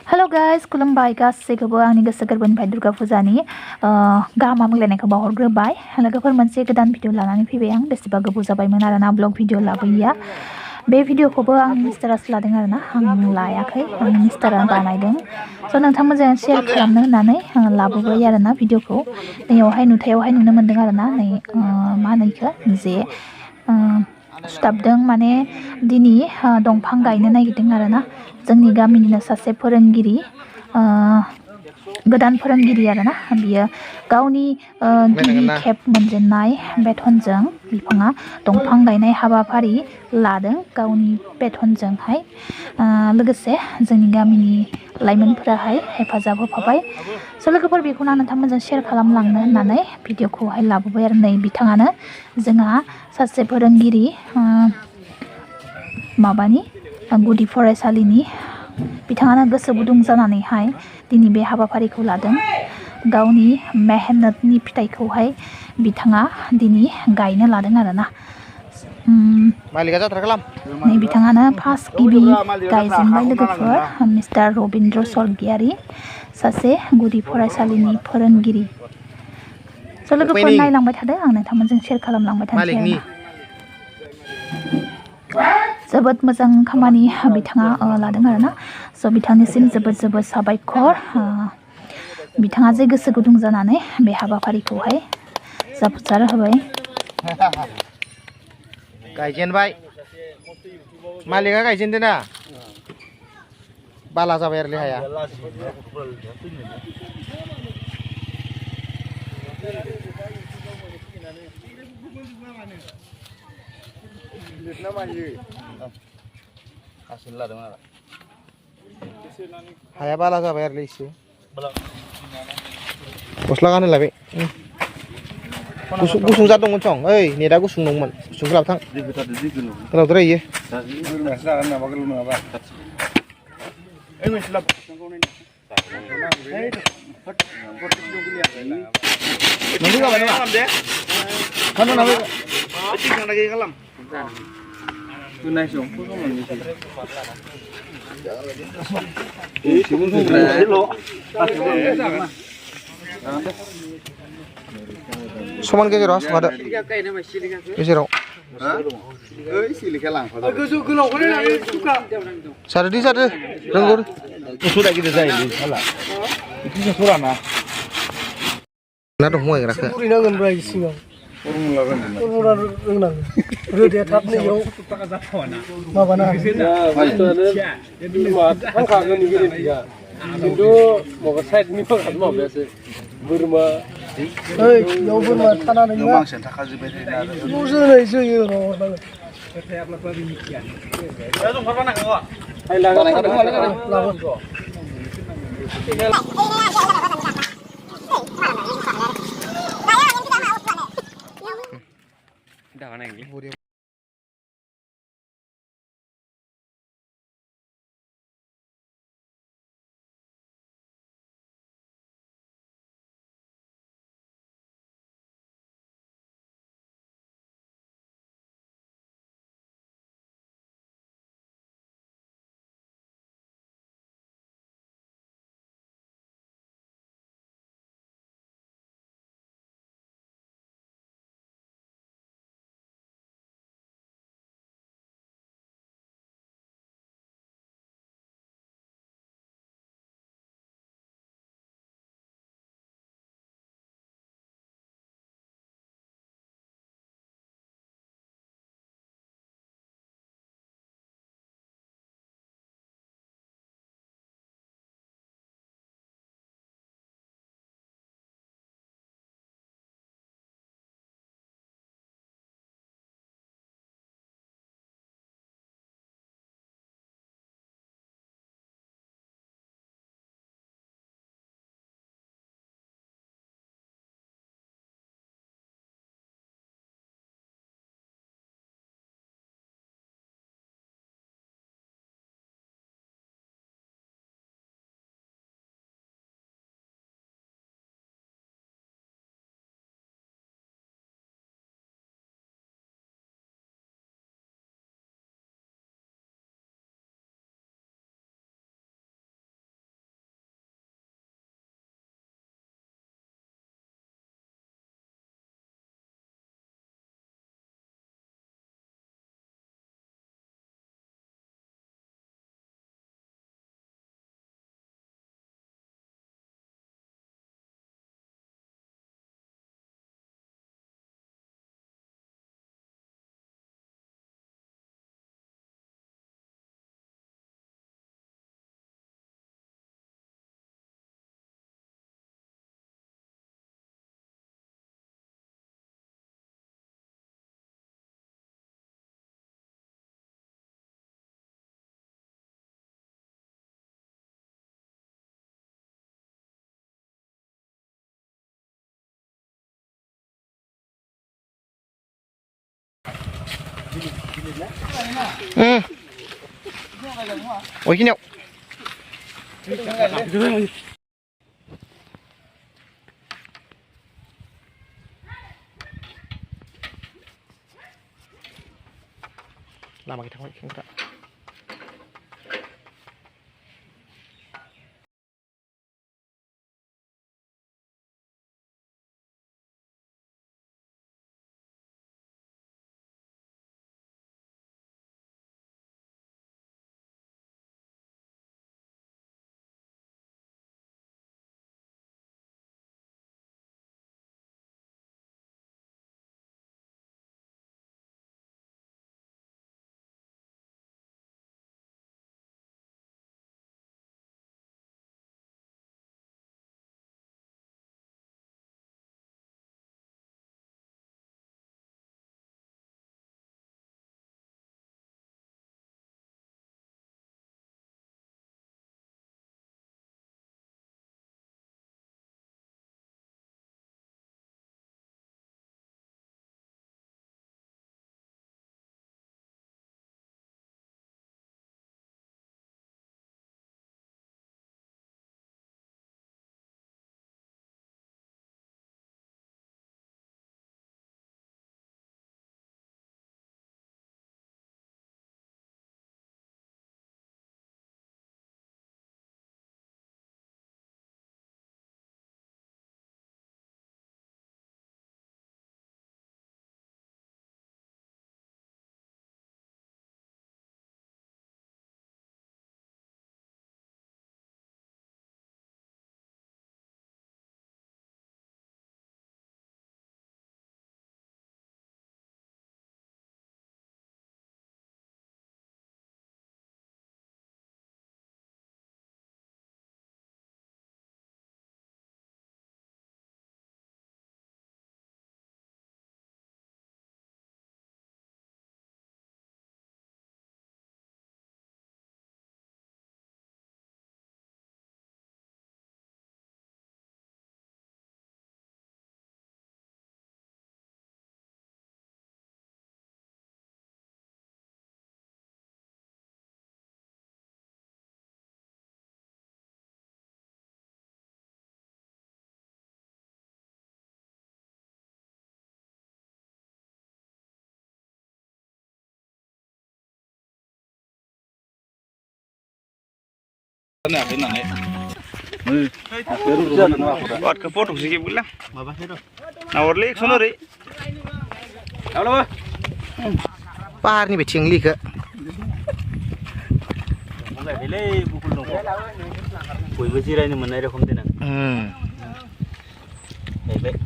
Hello guys खुलुमबाय गासैखौबो आंनि गोसो गोरबोनिफ्राय दुर्गा फुजानि गाहाम हामलायनायखौ बावहरग्रोबाय लोगोफोर मोनसे गोदान भिडिअ लानानै फैबाय आं बेसेबा गोबाव जाबायमोन आरोना ब्लग भिडिअ लाबोयैया बे भिडिअखौबो आं मिस्टारासो लादों आरोना आं लायाखै आं मिस्टारा बानायदों स' नोंथांमोनजों शेयार खालामनो होननानै लाबोबाय आरोना भिडिअखौ नैयावहाय नुथायावहाय नुनो मोन्दों आरोना नै मा होनो इखो जे सुथाबदों माने दिनै दंफां गायनो नागिरदों आरोना जोंनि गामिनिनो सासे फोरोंगिरि गोदान फोरोंगिरि आरोना बियो गावनि गिबि खेब मोनजेननाय बेथनजों बिफाङा दंफां गायनाय हाबाफारि लादों गावनि बेथनजोंहाय लोगोसे जोंनि गामिनि लाइमोनफोराहाय हेफाजाब होफाबाय स' लोगोफोर बेखौनो आं नोंथांमोनजों शेयार खालामलांनो होननानै भिडिअखौहाय लाबोबाय आरो नै बिथाङानो जोंहा सासे फोरोंगिरि माबानि गुदि फरायसालिनि बिथाङानो गोसो गुदुं जानानैहाय दिनै बे हाबाफारिखौ लादों गावनि मेहनतनि फिथाइखौहाय बिथाङा दिनै गायनो लादों आरोना नै बिथाङानो फार्स्ट गिबि गायजेनबाय लोगोफोर मिस्टार रबिन्द्र स्वर्गियारि सासे गुदि फरायसालिनि फोरोंगिरि स' लोगोफोर नायलांबाय थादों आं नोंथांमोनजों शेयार खालामलांबाय थानोसै आरोना जोबोद मोजां खामानि बिथाङा लादों आरोना स' बिथांनिसिम जोबोद जोबोद साबायखर बिथाङा जे गोसो गुदुं जानानै बे हाबाफारिखौहाय जाफुंसार होबाय गायजेनबाय मालिकआ गायजेनदों ना बाला जाबाय आरो हाया हाया बाला जाबाय आरो एसे गस्ला गाननो लाबाय गुसुं जादोंमोन सं ओइ नेटा गुसुं दंमोन गुसुंखौ लाबोथां गोलावद्राय इयो समान गेजेराव हासुमादो गेजेराव सारदि सारदो रोंगौ सुदा गिदिर जायो ना दं माइग्राखौ रोदाया थाबनो इयाव माबानो खिन्थु माबा साइडनिफ्राय माबायासो बोरमा इयाव बोरमा थानानै बांसिन थाखाजोब्बाय जोयो र' 어디냐고? 라마게 타고 있습니다. Buat ke foto sih bilang. Nawar lek sono re. Apa? Par ni becing li ke. Enggak dile bukul dong. Koi bajira ini mana ada komdena. Baik.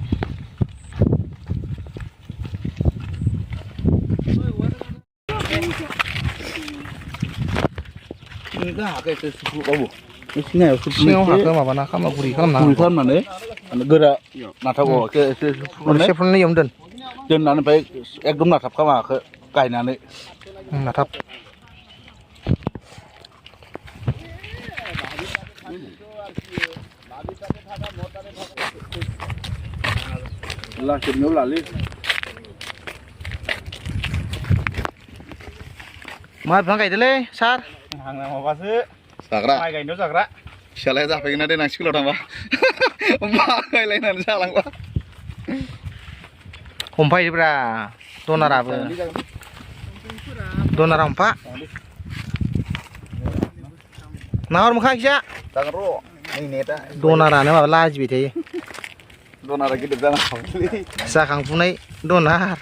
Enggak kayak sesuatu kamu. Isinya Singaw haka mabana kama guri kalamna. Guri kalamna ne. Gara nathako ke Sefun ni yomden. दोननानै ओमफ्राय एकदम नाथाब खालामाखै गायनानै नाथाब लांजोबनायाव लालै मा बिफां गायदोलै सार आंना माबासो जाग्रा माइ गायनायाव जाग्रा फिसालाया जाफैगोन ना देनां स्कुलाव थांबा बागायलायनानै जालांबा हमफायोब्रा दनाराबो दनारा हमफा नाहर मोखां खिजा जागोन र' नै नेटआ दनारानो माबा लाजिबाय थायो दनारा गिदिर जाना हागौलै जाखांफुनाय दनार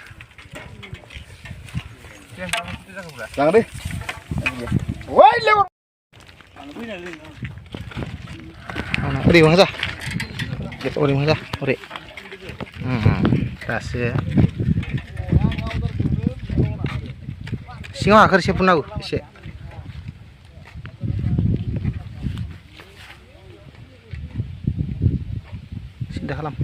जागोन दे ओइ लेबर ओरै मोखां जा ओरै मोखां जा ओरै दासो सिङाव हाखर एसे फुननांगौ एसे सिन्था खालाम